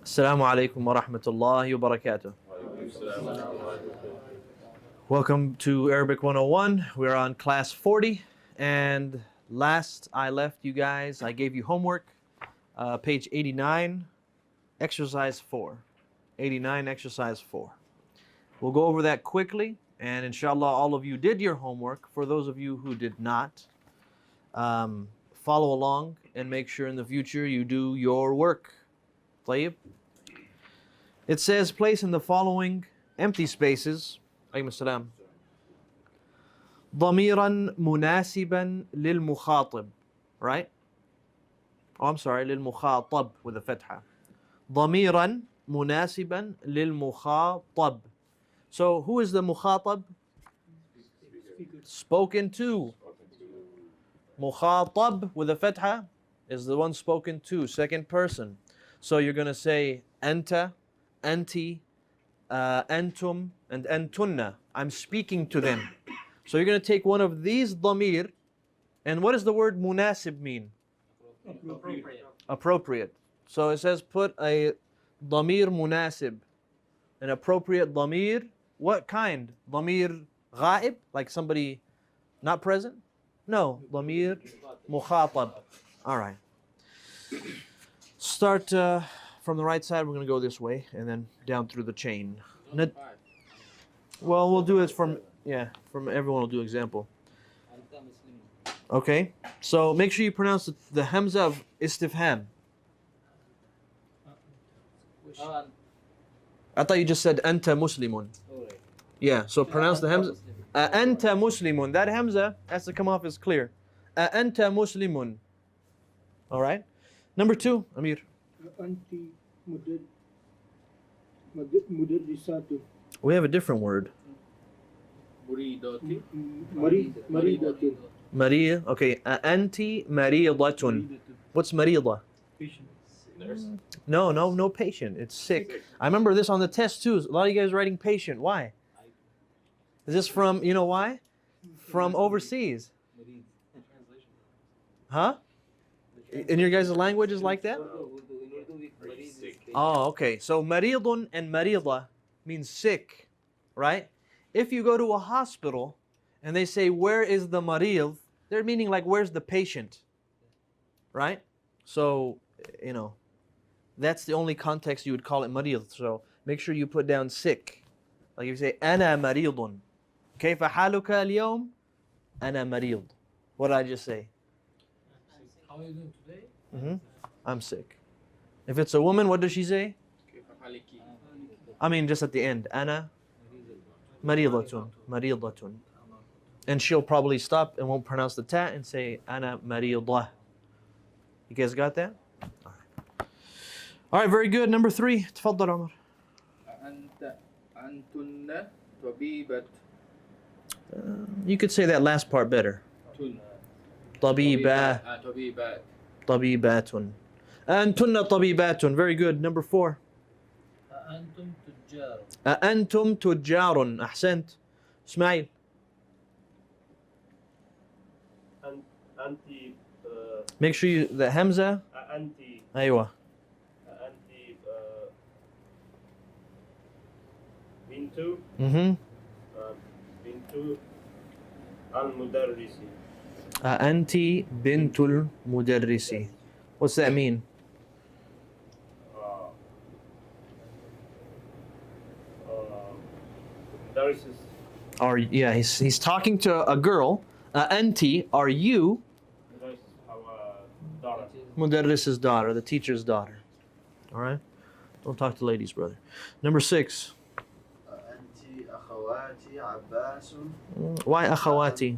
Assalamu alaikum wa rahmatullahi wa barakatuh. Welcome to Arabic 101. We're on class 40, and last I left you guys, I gave you homework, page 89, exercise 4. 89, exercise 4. We'll go over that quickly, and inshallah all of you did your homework. For those of you who did not, follow along and make sure in the future you do your work. طيب. It says place in the following empty spaces. عليكم السلام. ضميرا مناسبا للمخاطب. Right? Oh, I'm sorry. للمخاطب with a فتحة. ضميرا مناسبا للمخاطب. So who is the مخاطب? Spoken to. مخاطب with a فتحة is the one spoken to, second person. So you're going to say أنت, أنتِ, أنتم, and أنتن. I'm speaking to them. So you're going to take one of these ضمير, and what does the word مناسب mean? Appropriate. So it says put a ضمير مناسب, an appropriate ضمير. What kind? ضمير غائب, like somebody not present? No, ضمير مخاطب. All right. Start from the right side. We're going to go this way and then down through the chain. Well, we'll do it from everyone will do example. Okay, so make sure you pronounce the hamza of istifham. I thought you just said anta muslimun. Yeah, so pronounce the hamza. Anta muslimun. That hamza has to come off as clear. Anta muslimun. All right. Number 2, Amir. Anti mudarrisatu. We have a different word. Maridatun. Maria. Okay. Anti maridatun. What's marida? No patient. It's sick. I remember this on the test too. A lot of you guys writing patient. Why? Is this from, you know why? From overseas. Huh? In your guys' language is like that? Oh, okay. So maridun and marida means sick, right? If you go to a hospital and they say, where is the marid? They're meaning like, where's the patient? Right? So, that's the only context you would call it marid. So make sure you put down sick. Like if you say, أنا مريض. كيف حالك اليوم؟ أنا مريض. What did I just say? How are you doing today? I'm sick. If it's a woman, what does she say? I mean, just at the end. أنا مريضة. مريضة. And she'll probably stop and won't pronounce the ta and say أنا مريضة. You guys got that? All right, very good. Number 3. تفضل عمر. أنتن طبيبة. You could say that last part better. طبيبة. طبيبات. طبيبات. أنتن طبيبات. Very good. Number 4. أنتم تجار. أنتم تجار. أحسنت. إسماعيل. Anti. Make sure you the hamza. Anti. أيوة. Anti. Bintu. Bintu. Al-Mudarrisi. أنت بنت المدرس. What's that mean? Mudarrisis. He's talking to a girl. أنت, are you Mudarris, our daughter. مدرس's daughter, the teacher's daughter. All right? Don't talk to ladies, brother. Number 6. أنت أخواتي عباس. Why أخواتي?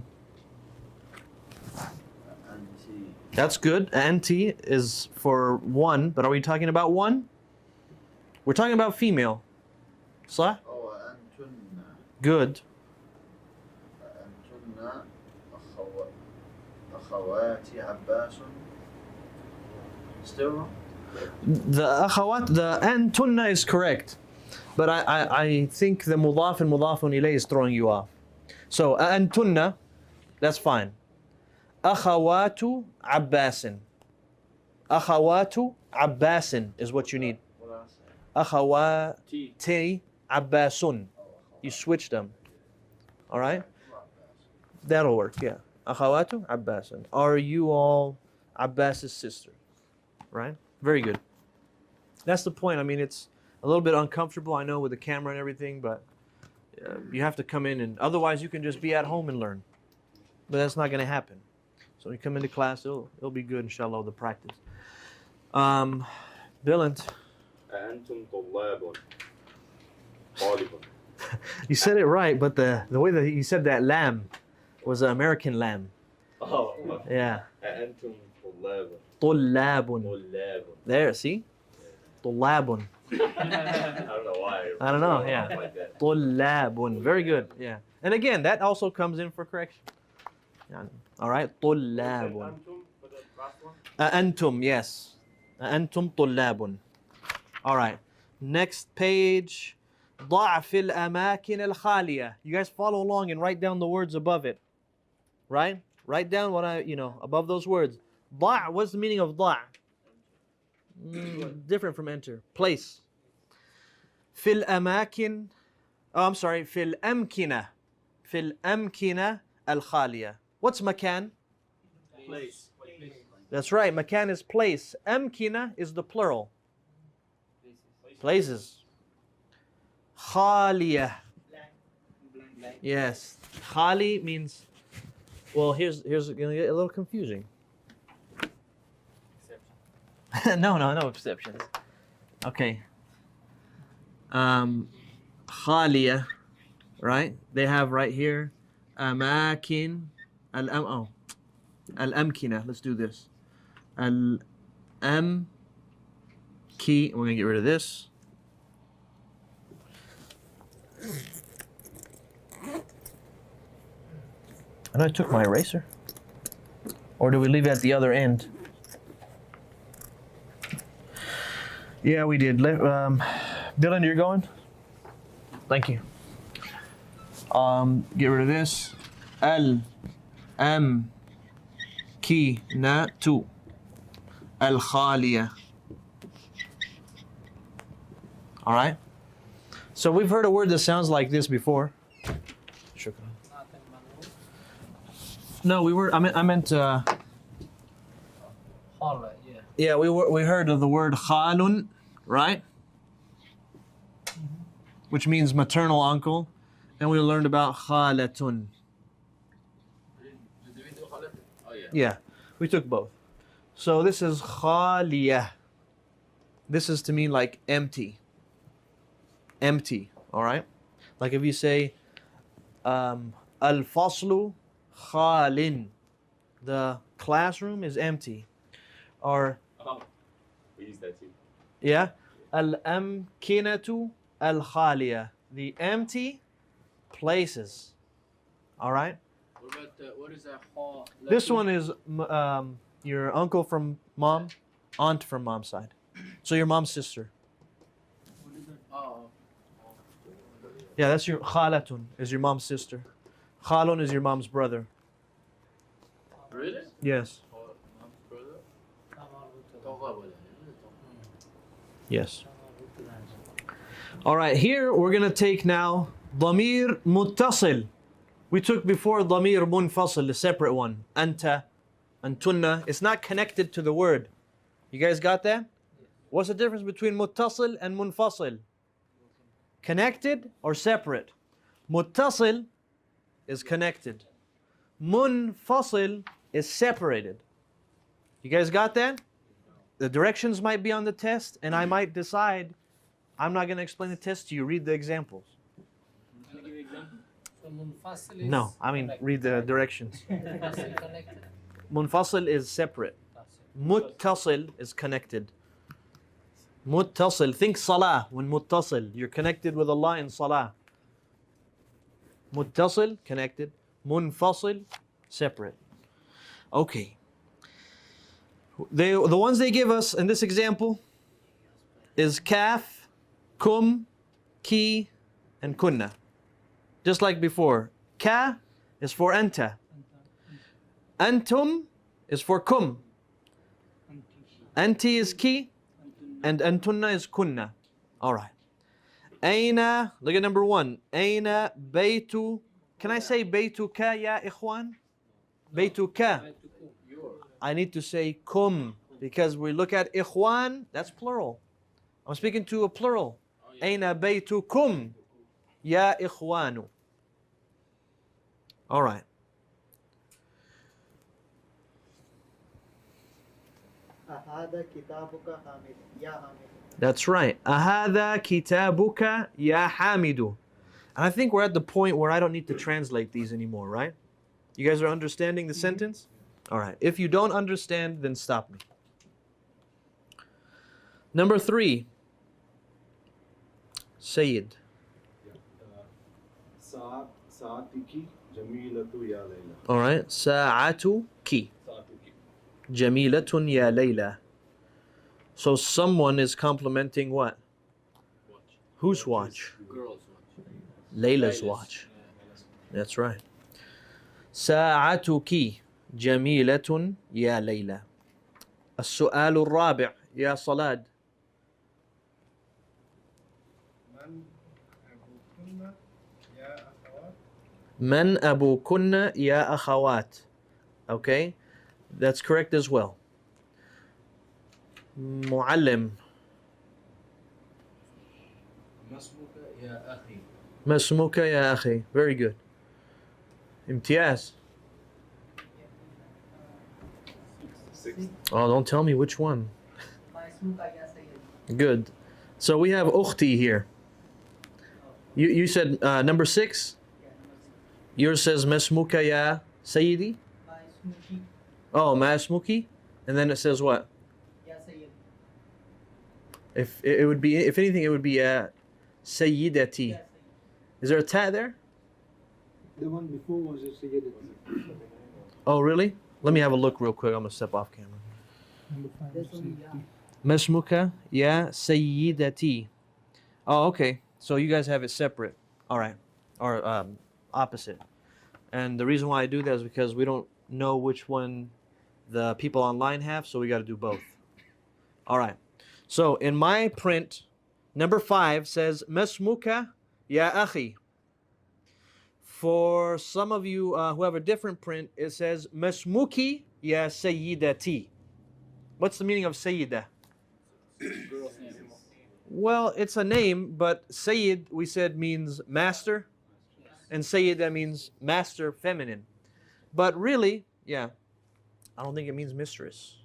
أنت. That's good. Anti is for one, but are we talking about one? We're talking about female. صح? أو أنتن. Good. أنتن أخواتي عباس. Still wrong? The akhawat, the antunna is correct. But I think the mudaf and mudafun ilayh is throwing you off. So antunna, that's fine. Akhawatu Abbasin. Akhawatu Abbasin is what you need. What else? akhawati abbasun. You switch them. All right? That'll work, yeah. Akhawatu abbasun. Are you all Abbas's sister? Right? Very good. That's the point. I mean, it's a little bit uncomfortable, I know, with the camera and everything, but you have to come in, and otherwise you can just be at home and learn. But that's not going to happen. So when you come into class, it'll be good, inshallah, the practice. Billant. أأنتم طلاب طالب. You said it right, but the way that you said that lamb was an American lamb. Oh. Yeah. أأنتم طلاب. طلاب. طلاب. There, see? طلاب. I don't know why. I don't know, yeah. Like that. طلاب. Very good, yeah. And again, that also comes in for correction. Yeah. All right, طلاب. أنتم for the last one. أنتم, yes. أنتم طلاب. All right. Next page. ضع في الأماكن الخالية. You guys follow along and write down the words above it. Right? Write down what above those words. ضع, what's the meaning of ضع? Different from enter. Place. في الأماكن. Oh, I'm sorry. في الأمكنة. في الأمكنة الخالية. What's مكان? Place. That's right. Makan is place. Amkina is the plural. Places. Khaliya. Yes. Khali means, well, here's going to get a little confusing. No exceptions. Okay. Khaliya, right? They have right here, amakin, al-amkina. Let's do this. Al-am key. We're gonna get rid of this. And I took my eraser. Or do we leave it at the other end? Yeah, we did. Dylan, you're going? Thank you. Get rid of this. Al-am kinatu al-khaliya. All right. So we've heard a word that sounds like this before. Shukran. No, I meant. Khala, yeah. Yeah, we heard of the word khalun, right? Which means maternal uncle, and we learned about khalatun. Did we do khalat? Oh yeah. Yeah, we took both. So this is khaliyah. This is to mean like empty. Empty, all right? Like if you say al-faslu khalin, the classroom is empty. Or Oh, we use that too. yeah, al-amkinatu al-khaliya, the empty places. All right? What about what is that? Kha? This one is your uncle from mom, aunt from mom's side. So your mom's sister. Oh. Yeah, that's your khalatun, is your mom's sister. Khalun is your mom's brother. Really? Yes. Or mom's brother? Yes. All right, here we're going to take now ضمير متصل. We took before ضمير منفصل, the separate one. Anta, antunna. It's not connected to the word. You guys got that? What's the difference between muttasil and munfasil? Connected or separate? Muttasil is connected. Munfasil is separated. You guys got that? The directions might be on the test, and I might decide I'm not going to explain the test to you. Read the examples. So munfasil is No, I mean connected. read the directions. Munfasil connected. Munfasil is separate. That's it. Muttasil is connected. Muttasil. Think salah when muttasil. You're connected with Allah in salah. Muttasil, connected. Munfasil, separate. Okay. The ones they give us in this example is kaf, kum, ki, and kunna. Just like before. Ka is for anta. Antum is for kum. Anti is ki, and antunna is kunna. All right. Aina, look at number 1. Aina baytu. Can I say baytuka ya ikhwan? Baytuka. I need to say kum because we look at ikhwan, that's plural. I'm speaking to a plural. Aina baytukum ya ikhwanu. All right. هذا كتابك حامد يا حامد. That's right. Ahada kitabuka ya hamidu. And I think we're at the point where I don't need to translate these anymore, right? You guys are understanding the sentence? All right. If you don't understand, then stop me. Number 3. Sayyid. ساعتك جميلة يا ليلى. All right. Sa'atuki. Jamilatun ya Layla. So someone is complimenting what? Whose watch? Girls watch. Layla's watch. That's right. ساعتك جميلة يا ليلى. السؤال الرابع يا صلاد. من أبوكن يا أخوات. Okay, that's correct as well. معلم. ما اسمك يا أخي. ما اسمك يا أخي. Very good. امتياز. 6. Oh, don't tell me which one. Good. So we have أختي here. You said number 6? Yours says مسمك يا سيدي? Oh, ما اسمك? And then it says what? If it would be, if anything, it would be Sayyidati. Is there a ta there? The one before was a Sayyidati. Oh, really? Let me have a look real quick. I'm gonna step off camera. Number 5 is Sayyidati. Masmuka ya Sayyidati. Oh, okay. So you guys have it separate. All right. Or opposite. And the reason why I do that is because we don't know which one the people online have, so we got to do both. All right. So in my print, number 5 says Masmuka ya akhi. For some of you who have a different print, it says Masmuki ya Sayyidati. What's the meaning of Sayyida? Girls name. Well, it's a name, but Sayyid, we said, means master. And Sayyida means master feminine. But really, yeah, I don't think it means mistress.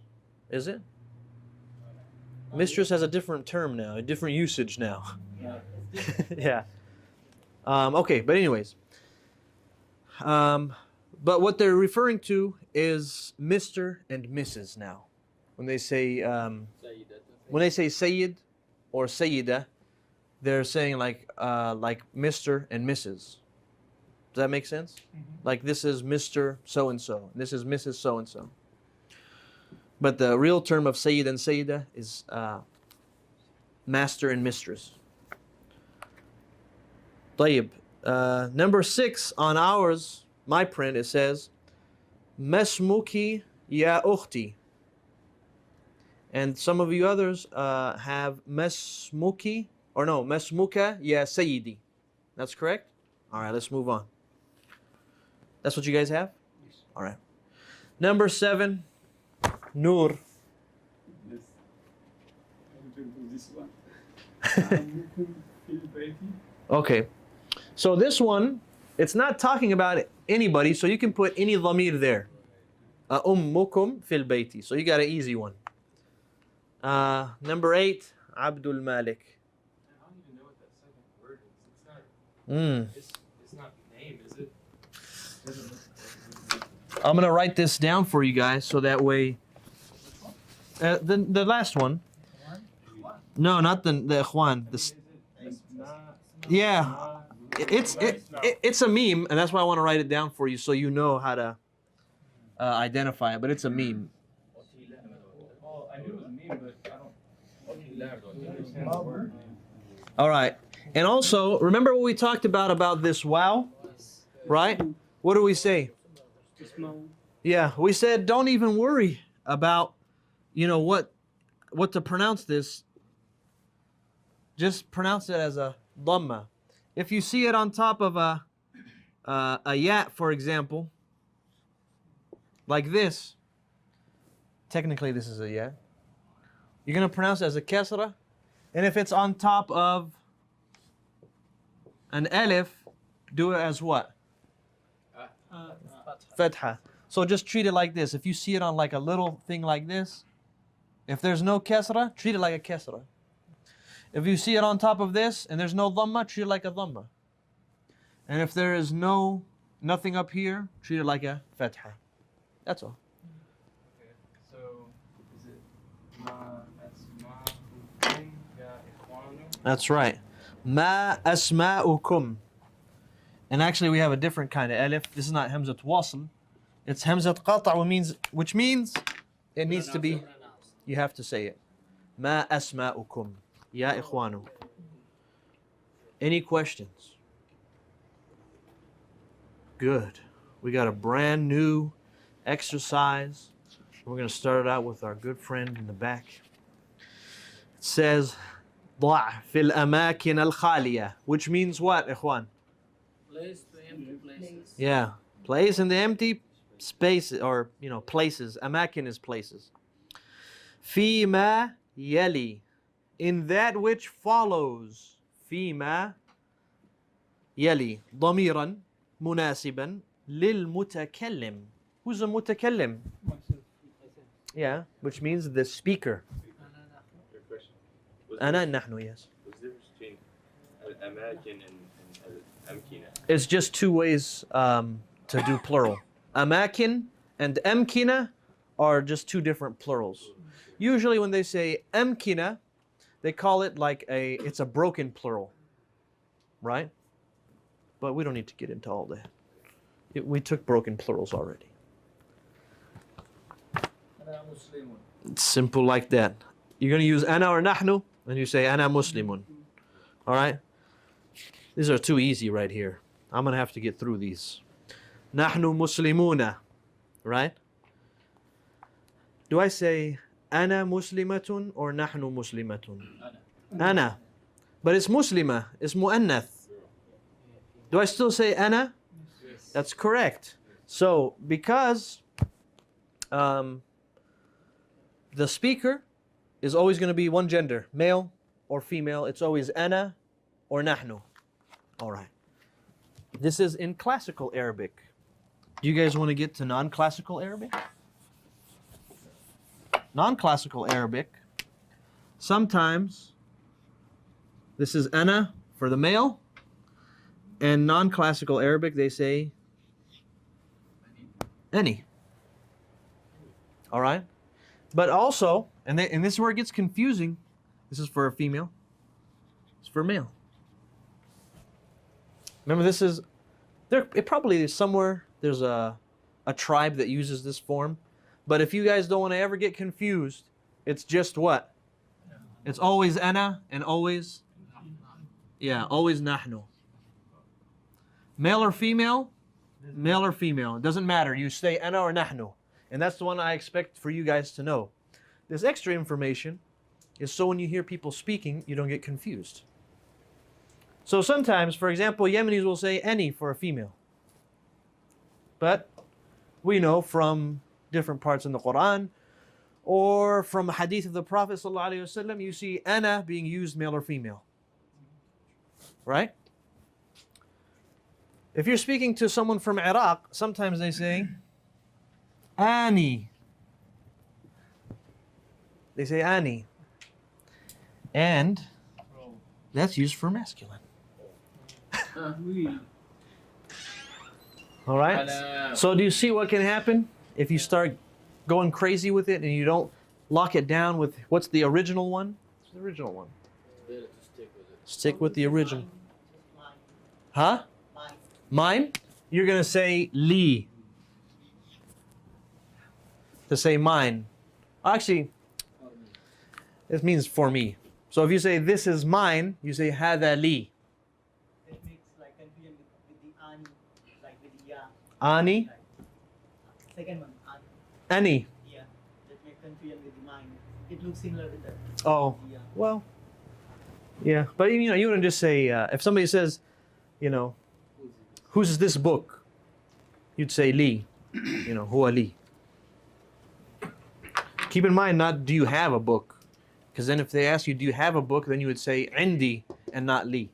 Is it? Mistress has a different term now, a different usage now. Yeah. Okay, but anyways. But what they're referring to is Mr. and Mrs. now. When they say Sayyid or Sayyida, they're saying like Mr. and Mrs. Does that make sense? Like this is Mr. So-and-so. This is Mrs. So-and-so. But the real term of Sayyid and Sayyida is master and mistress. طيب. Number 6 on ours, my print, it says Masmuki ya ukhti. And some of you others have Masmuki, or no, Masmuka ya Sayyidi. That's correct? All right, let's move on. That's what you guys have? Yes. All right. Number 7, Nur. Yes. This one. Okay. So this one, it's not talking about anybody, so you can put any dhamir there. Ummukum fil bayti. So you got an easy one. Number 8, Abdul Malik. I don't even know what that second word is. It's not name, is it? I'm going to write this down for you guys so that way. The last one. No, not the ikhwan. Yeah. It's a meme, and that's why I want to write it down for you so you know how to identify it. But it's a meme. Well, I knew it was meme, but I don't understand the word. All right. And also, remember what we talked about this wow? Right? What do we say? Ismail. Yeah, we said don't even worry about, what to pronounce this. just pronounce it as a dhamma. If you see it on top of a ya, for example, like this, technically this is a ya, you're going to pronounce it as a kasra. And if it's on top of an alif, do it as what? Fatha. So just treat it like this. If you see it on like a little thing like this, if there's no kasra, treat it like a kasra. If you see it on top of this and there's no dhamma, treat it like a dhamma. And if there is nothing up here, treat it like a fatha. That's all. Okay. So is it ma asma'ukum ya ikhwanu? That's right. Ma asma'ukum. And actually we have a different kind of alif. This is not hamzat wasl. It's hamzat qata', which means it needs to be, you have to say it. Ma asma'ukum ya ikhwanu. Any questions? Good. We got a brand new exercise. We're going to start it out with our good friend in the back. It says ضع في الأماكن الخالية, which means what, ikhwan? Place to empty places. Yeah, place in the empty spaces, or places. Amakin is places. فيما يلي, in that which follows. فيما يلي ضميرا مناسبا للمتكلم. Who's a mutakallim? Yeah, which means the speaker. Your question. أنا نحن, yes. What's the difference between al-amakin and al-amkina? It's just two ways to do plural. Amakin and amkina are just two different plurals. Usually when they say amkina, they call it like it's a broken plural, right? But we don't need to get into all that. We took broken plurals already. It's simple like that. You're going to use ana or nahnu, and you say ana muslimun. All right? These are too easy right here. I'm going to have to get through these. Nahnu muslimuna, right? Do I say ana muslimatun or nahnu muslimatun? Ana. But it's muslima. It's mu'annath. Do I still say ana? That's correct. So, because the speaker is always going to be one gender, male or female, it's always ana or nahnu. All right. This is in classical Arabic. Do you guys want to get to non-classical Arabic? Non-classical Arabic, sometimes this is ana for the male, and non-classical Arabic they say any. All right? But also, and this is where it gets confusing, this is for a female, it's for a male. Remember, this is, it probably is somewhere, there's a tribe that uses this form. But if you guys don't want to ever get confused, it's just what? It's always ana and always, always nahnu. Male or female? Male or female. It doesn't matter. You say ana or nahnu. And that's the one I expect for you guys to know. This extra information is so when you hear people speaking, you don't get confused. So sometimes, for example, Yemenis will say any for a female. But we know from different parts in the Quran or from a hadith of the Prophet ﷺ, you see ana being used male or female. Right? If you're speaking to someone from Iraq, sometimes they say ani. They say ani. And that's used for masculine. All right? So do you see what can happen if you start going crazy with it and you don't lock it down with what's the original one? What's the original one? Better to stick with it. Stick with the original. Mine. Huh? Mine. Mine? You're going to say li. To say mine. Actually, it means for me. So if you say this is mine, you say hada li. That makes like confusion with the ani, like with the ya. Ani? Second one, ani. Ani. Yeah. That makes confusion with the mine. It looks similar with that. Oh, Yeah. well, Yeah, but you know, you wouldn't just say, if somebody says, you know, who's this book? You'd say li, you know, huwa li. Keep in mind, not do you have a book? Because then if they ask you, do you have a book? Then you would say indi and not li.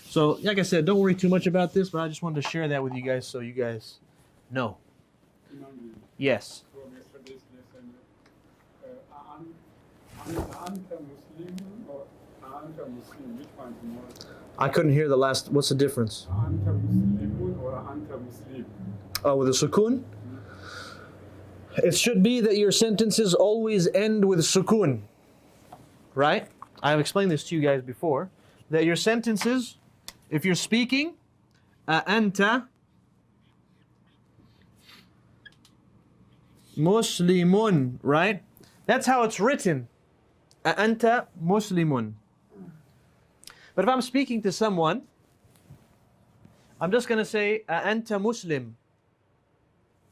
So, like I said, don't worry too much about this, but I just wanted to share that with you guys so you guys know. Yes. From yesterday's lesson, Anta Muslim or Anta Muslim, which one is more? I couldn't hear the last. What's the difference? Anta Muslimun or Anta Muslim? Oh, with a sukoon? It should be that your sentences always end with sukoon. Right? I've explained this to you guys before. That your sentences, if you're speaking, anta muslimun, right? That's how it's written. Anta muslimun. But if I'm speaking to someone, I'm just going to say anta muslim.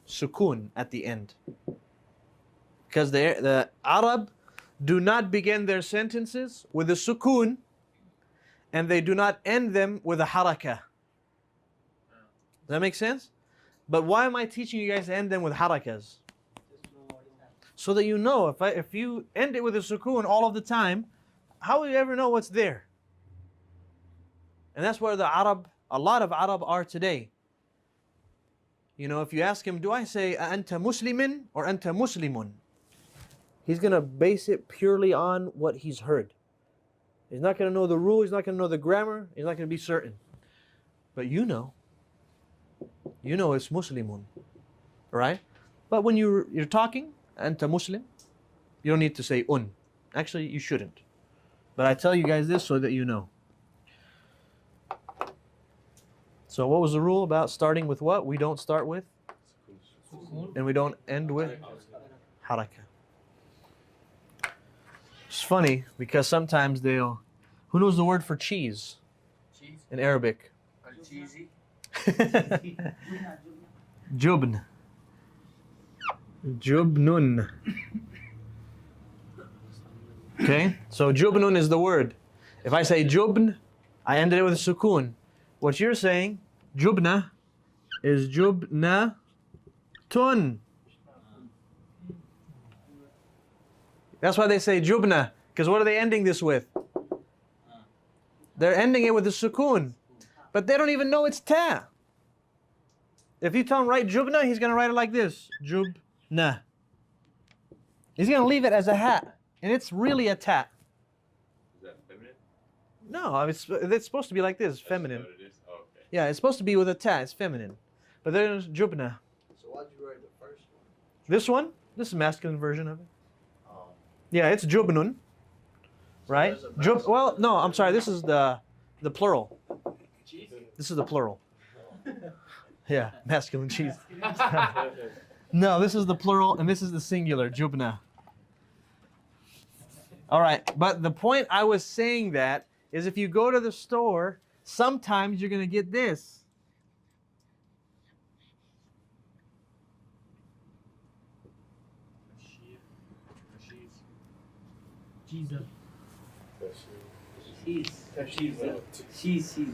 Sukoon at the end. Because the Arab do not begin their sentences with a sukoon, and they do not end them with a harakah. Does that make sense? But why am I teaching you guys to end them with harakas? So that you know, if you end it with a sukoon all of the time, how will you ever know what's there? And that's where a lot of Arab are today. You know, if you ask him, do I say anta muslimin or anta muslimun? He's going to base it purely on what he's heard. He's not going to know the rule, he's not going to know the grammar, he's not going to be certain. But you know it's muslimun, right? But when you're talking, anta muslim, you don't need to say un. Actually, you shouldn't. But I tell you guys this so that you know. So what was the rule about starting with what? We don't start with? And we don't end with? Harakah. It's funny because sometimes who knows the word for cheese? Cheese. In Arabic? Cheesy. Jubn. Jubnun. Okay, so jubnun is the word. If I say jubn, I ended it with a sukoon. What you're saying, jubna, is jubna tun. That's why they say jubna, because what are they ending this with? They're ending it with a sukoon, but they don't even know it's ta. If you tell him write jubna, he's going to write it like this, jubna. He's going to leave it as a hat, and it's really a ta. Is that feminine? No, it's supposed to be like this, feminine. That's what it is? Oh, okay. Yeah, it's supposed to be with a ta, it's feminine. But there's jubna. So why'd you write the first one? This one, this is a masculine version of it. Oh. Yeah, it's jubnun, right? Well, no, I'm sorry, this is the plural. Cheese. This is the plural. Yeah, masculine cheese. No, this is the plural and this is the singular, jubna. All right, but the point I was saying that is if you go to the store, sometimes you're going to get this. Jesus. Cheese.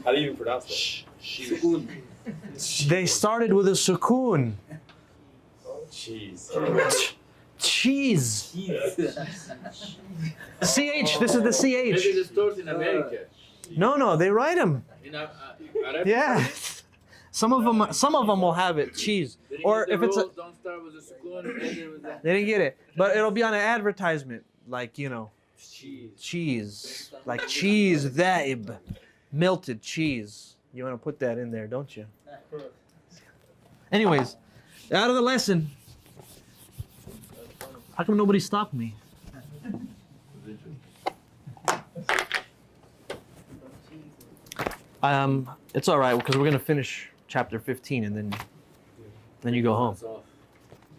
How do you even pronounce that? Sukoon. They started with a sukoon. Cheese. Cheese. CH, this is the Maybe CH. the stores in America. No, they write them. In Arabic. Yeah. Some of them will have it, cheese. They didn't Or get if the it's a, rules, don't start with a sukoon, end it with a they didn't get it. But it'll be on an advertisement, like, you know, cheese. cheese. Like cheese, dhaib. Melted cheese. You want to put that in there, don't you? Anyways, out of the lesson. How come nobody stopped me? It's all right because we're gonna finish chapter 15 and then you go home. It's off.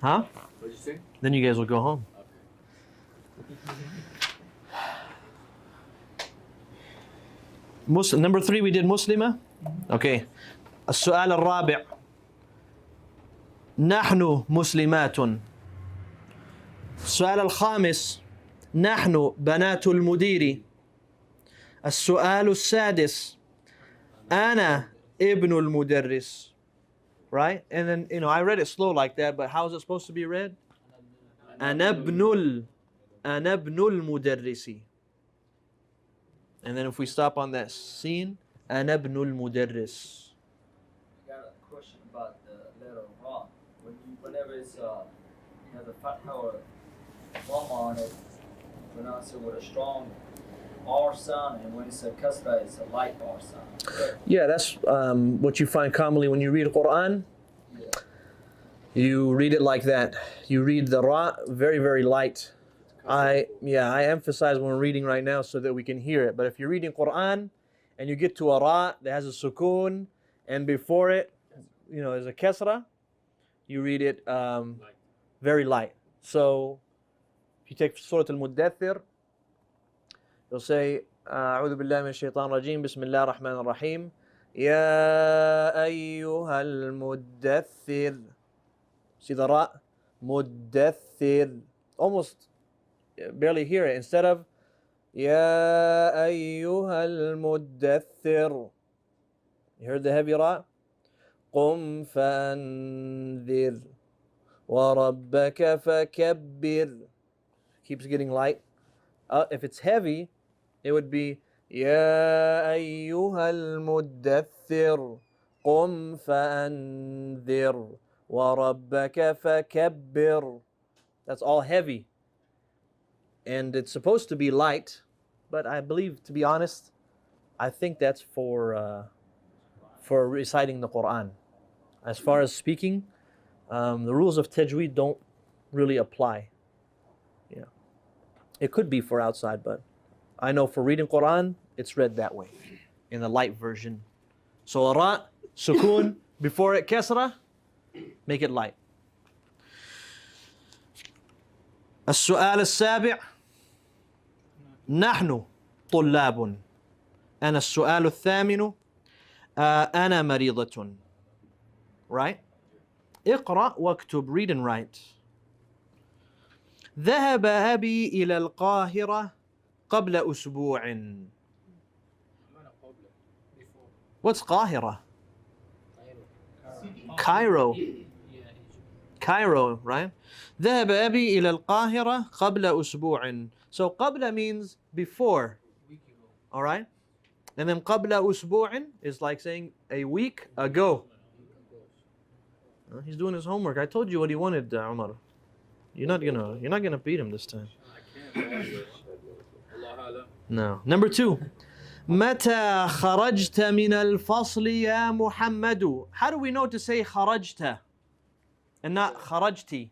Huh? What'd you say? Then you guys will go home. Number 3 we did muslima. Okay. السؤال الرابع. نحن مسلمات. السؤال الخامس. نحن بنات المدير. السؤال السادس أنا ابن المدرس. Right? And then, I read it slow like that, but how is it supposed to be read? أنا ابن المدرس. And then if we stop on that scene, أنا ابن المدرس. I got a question about the letter Ra. Whenever it's has a fatha or dhamma on it, pronounce it with a strong R sound, and when it's a kasra, it's a light R sound. Yeah, that's what you find commonly when you read Quran. Yeah. You read it like that. You read the Ra very, very light. I emphasize when we're reading right now so that we can hear it. But if you're reading Quran and you get to a Ra that has a sukoon and before it, is a kasra, you read it very light. So if you take Surah Al-Muddathir, you'll say أعوذ بالله من الشيطان الرجيم بسم الله الرحمن الرحيم يا أيها المدثر. See the Ra? مدثر. Almost barely hear it. Instead of يا أيها المدثر, you heard the heavy Ra? قم فأنذر وربك فكبر. Keeps getting light. If it's heavy, it would be يا أيها المدثر قم فأنذر وربك فكبر. That's all heavy. And it's supposed to be light, but I believe, to be honest, I think that's for reciting the Quran. As far as speaking, the rules of tajweed don't really apply. It could be for outside, but I know for reading Quran, it's read that way, in the light version. So Ra, sukoon, before it kasra, make it light. السؤال السابع نحن طلاب. أنا السؤال الثامن أنا مريضة. Right? اقرأ واكتب, read and write. ذهب أبي إلى القاهرة قبل أسبوع. What's قاهرة? Cairo. Cairo, right? ذهب أبي إلى القاهرة قبل أسبوع. So قبل means before. Alright? And then قبل أسبوع is like saying a week ago. He's doing his homework. I told you what he wanted, Umar. You're not gonna beat him this time. No. Number 2. متى خرجت من الفصل يا محمد. How do we know to say خرجت and not خرجتي?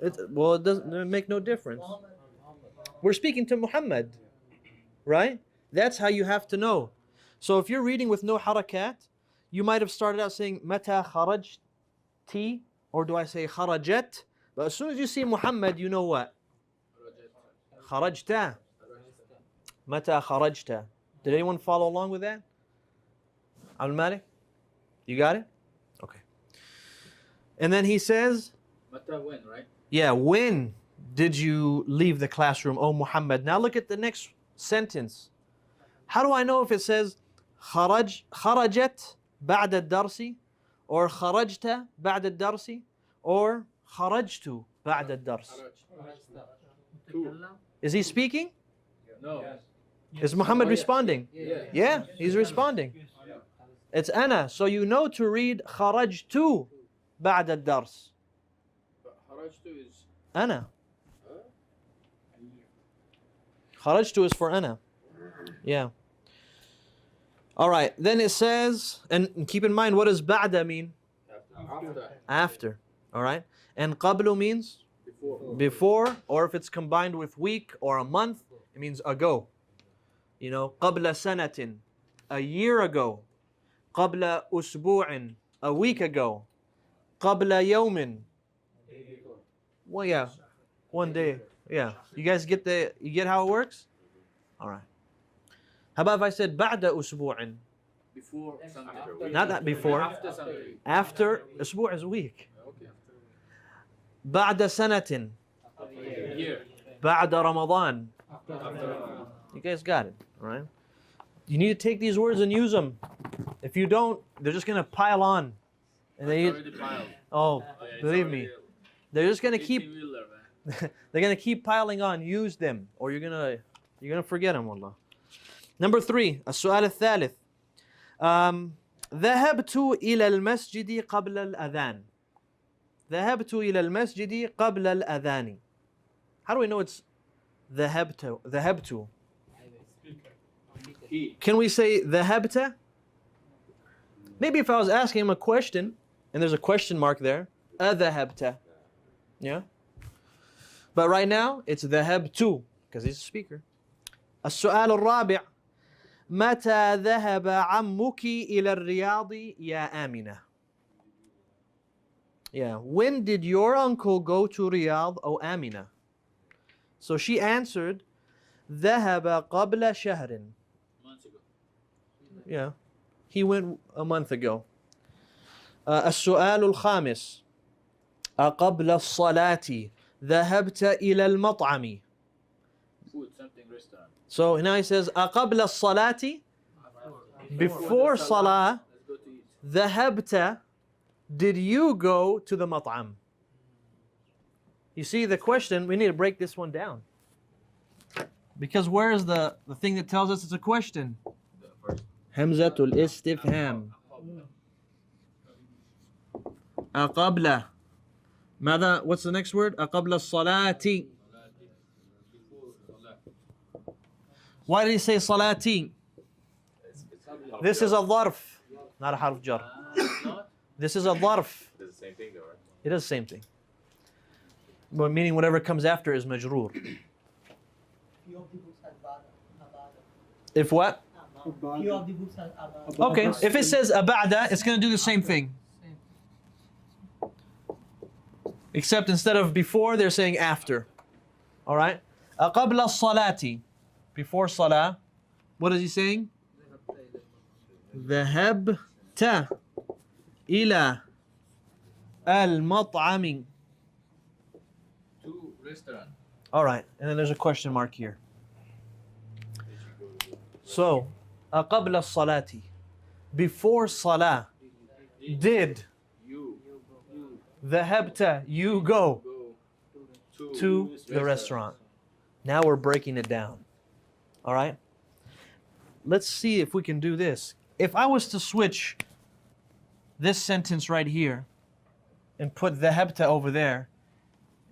It doesn't make no difference. We're speaking to Muhammad, right? That's how you have to know. So if you're reading with no harakat, you might have started out saying متى خرجتي, or do I say خرجت? But as soon as you see Muhammad, you know what? خرجت. متى خرجت. Did anyone follow along with that? Al Malik? You got it? Okay. And then he says, Mata when, right? yeah, when did you leave the classroom, O Muhammad? Now look at the next sentence. How do I know if it says خرجت بعد الدرس, or خرجت بعد الدرس, or خرجت بعد الدرس? Is he speaking? No. Is Muhammad responding? Yeah. Yeah, he's responding. It's أنا. So you know to read خرجت بعد الدرس. But Harajtu is أنا. خرجت is for أنا. Yeah. All right. Then it says, and keep in mind, what does بعد mean? after. After. All right. And قبل means before, or if it's combined with week or a month, it means ago. قبل سنة, a year ago. قبل أسبوع, a week ago. قبل يوم. Well, yeah, one day. Yeah. You guys get how it works? All right. How about if I said بعد أسبوع? Before something. Not that before. After something. After. أسبوع is a week. Okay. بعد سنة. Year. بعد رمضان. After You guys got it, all right? You need to take these words and use them. If you don't, they're just gonna pile on, and It's they already piled. oh, Yeah, it's believe already me, they're just gonna 18 keep wheeler, man. they're gonna keep piling on. Use them, or you're gonna forget them. والله. Number 3, السؤال الثالث. ذهبت إلى المسجد قبل الأذان. ذهبت إلى المسجد قبل الأذان. How do we know it's ذهبت? ذهبت. He. Can we say ذهبت? Maybe if I was asking him a question and there's a question mark there, أذهبت. Yeah? But right now it's ذهبت because he's a speaker. السؤال الرابع. متى ذهب عمك إلى الرياض يا آمنة? Yeah, when did your uncle go to Riyadh, O Amina? So she answered, ذهب قبل شهر. Months ago. Yeah, he went a month ago. السؤال الخامس. قبل الصلاة ذهبت إلى المطعم. Food, something, restaurant. So now he says قبل الصلاة, before Salah, Let's go to eat. ذهبت, did you go to the mat'am? You see the question, we need to break this one down. Because where is the thing that tells us it's a question? Hamzatul istifham. أقبل. ماذا? What's the next word? أقبل الصلاة. Why did he say salati? This is a dharf, not a harf jar. This is a dharf. It does the same thing though, right? It does the same thing. But meaning whatever comes after is majroor. Few of the books has abada. If what? Few of the books has abada. Okay, if it says aba'da, it's going to do the same thing. Except instead of before, they're saying after. All right? قبل الصلاة. Before salah. What is he saying? ذهبت إلى المطعم. To restaurant. All right, and then there's a question mark here. So, قبل الصلاة. Before salah. Did You ذهبت, you go go to the restaurant. Now we're breaking it down. All right? Let's see if we can do this. If I was to switch this sentence right here and put ذهبت over there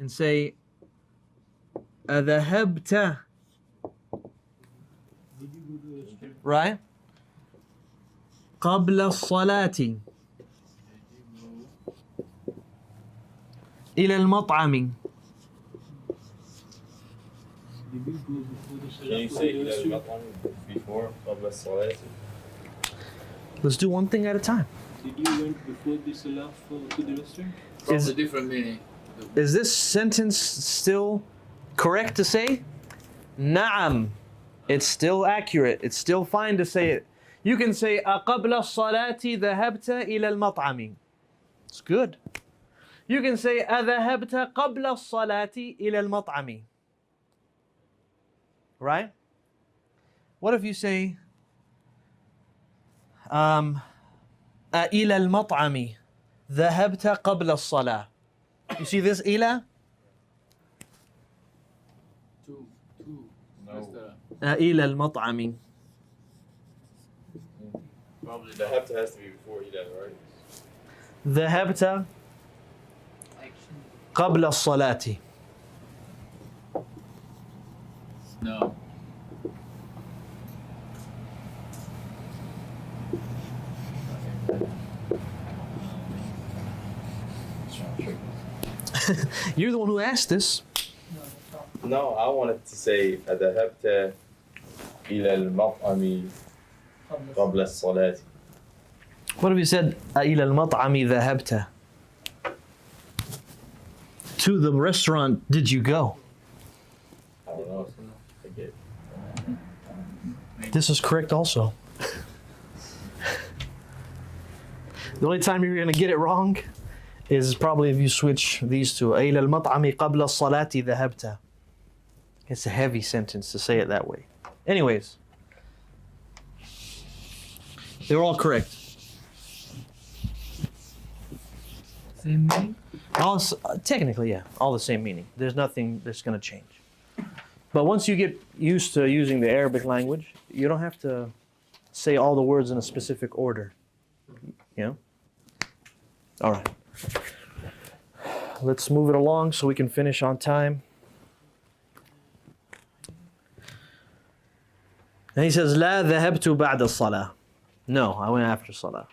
and say أذهبت, right? قبل الصلاة إلى المطعم. Can you say إلى المطعم before قبل الصلاة? Let's do one thing at a time. Did you went before the salah to the restaurant? It's a different meaning. Is this sentence still correct to say? Na'am. It's still accurate. It's still fine to say it. You can say قبل الصلاة ذهبت إلى المطعم. It's good. You can say أذهبت قبل الصلاة إلى المطعم. Right? What if you say إلى المطعم ذهبت قبل الصلاة. You see this إلى? To No. restaurant. إلى المطعم. Probably the have to has to be before إلى, right? ذهبت قبل الصلاة. No. You're the one who asked this. No, I wanted to say ذهبت إلى المطعم قبل الصلاة. What if you said إلى المطعم ذهبت? To the restaurant did you go? I don't know. I get This is correct also. The only time you're going to get it wrong is probably if you switch these two. إلى المطعم قبل الصلاة ذهبت. It's a heavy sentence to say it that way. Anyways, they're all correct. Same meaning? Technically, yeah, all the same meaning. There's nothing that's going to change. But once you get used to using the Arabic language, you don't have to say all the words in a specific order. You know? All right. Let's move it along so we can finish on time. And he says, لا ذهبت بعد الصلاة. No, I went after Salah.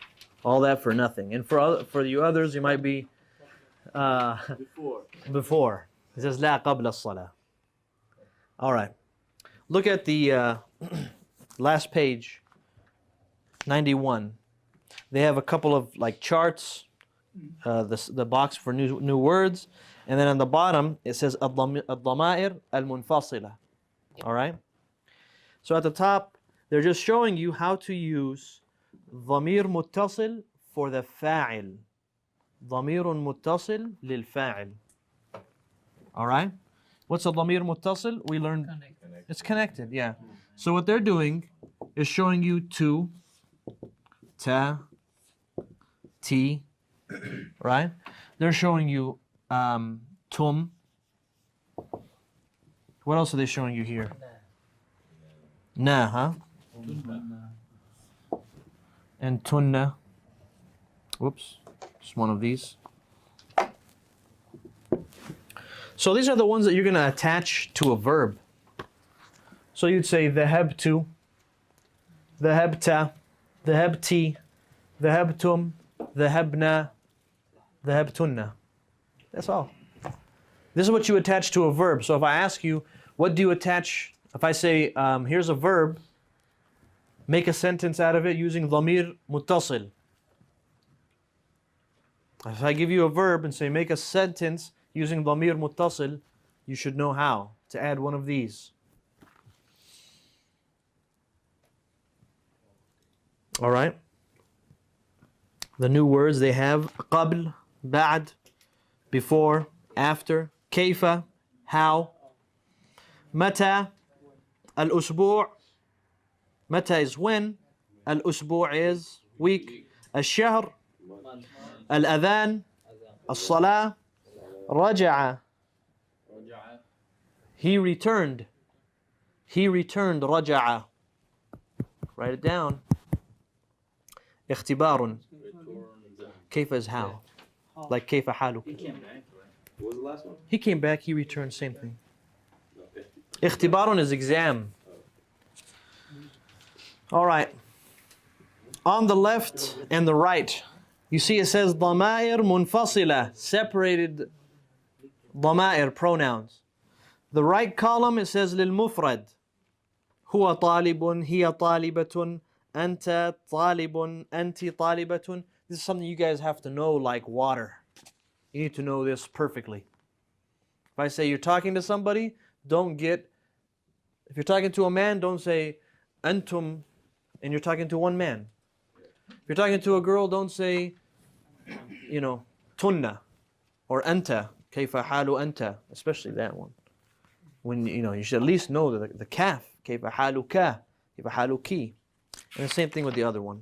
All that for nothing. And for you others, you might be before. He says, لا قبل الصلاة. All right. Look at the last page, 91. They have a couple of like charts, the box for new words, and then on the bottom it says الضمائر المنفصلة. All right. So at the top, they're just showing you how to use ضمير متصل for the فاعل. ضمير متصل للفاعل. All right. What's a ضمير متصل? We learned it's connected. Yeah. So what they're doing is showing you to, ta, ti, right? They're showing you tum. What else are they showing you here? Na, huh? And tunna. Whoops, just one of these. So these are the ones that you're going to attach to a verb. So you'd say ذهبت, ذهبت, ذهبتي, ذهبتم, ذهبنا, ذهبتن. That's all. This is what you attach to a verb. So if I ask you, what do you attach? If I say, here's a verb, make a sentence out of it using ضمير متصل. If I give you a verb and say, make a sentence using ضمير متصل, you should know how to add one of these. All right. The new words they have قبل, بعد, before, after, كيف, how, متى, الأسبوع, متى is when, الأسبوع is week, الشهر, الأذان, الصلاة, رجع, he returned, رجع. Write it down. اختبار. كيف is how. Like كيف حالك. What was the last one? He came back, he returned, same thing. اختبار is exam. All right. On the left and the right, you see it says ضمائر منفصلة, separated ضمائر, pronouns. The right column it says للمفرد. هو طالب, هي طالبة, أنت طالب, أنت طالبة. This is something you guys have to know like water. You need to know this perfectly. If I say you're talking to somebody, if you're talking to a man, don't say أنتم, and you're talking to one man. If you're talking to a girl, don't say, tunna or anta, كيف حال أنت, especially that one. When you should at least know the kaf, كيف حالك, كيف حالك. And the same thing with the other one.